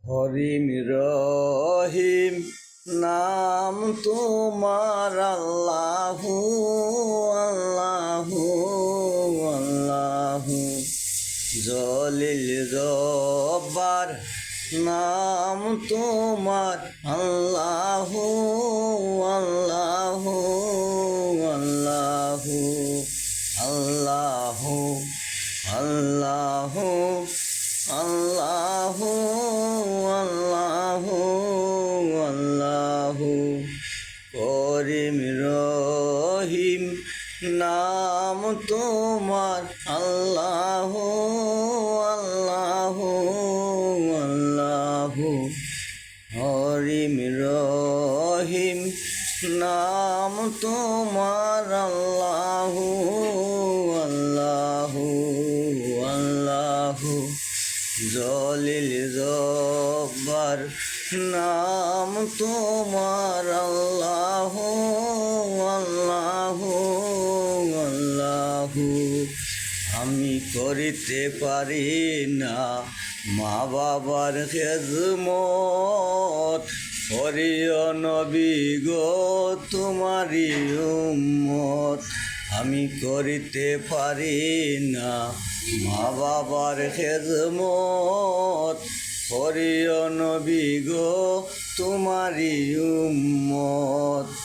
হরিম রহিম নাম তোমার আল্লাহু আল্লাহু আল্লাহু। জলিল জব্বার নাম তোমার আল্লাহু আল্লাহু আল্লাহু আল্লাহু আল্লাহু আল্লাহু আল্লাহু আল্লাহু। করিম রহিম নাম তোমার আল্লাহু আল্লাহু আল্লাহু। হরিম রহিম নাম তোমার আল্লাহু আল্লাহু আল্লাহু। জলিল জব্বার নাম তোমার আল্লাহু আল্লাহু আল্লাহু। আমি করিতে পারি না মা বাবার খেদমত, হরিয় নবী গো তোমারি উম্মত। আমি করিতে পারি না মা বাবার খেদমত, হরিয় নবী গো তোমারি উম্মত।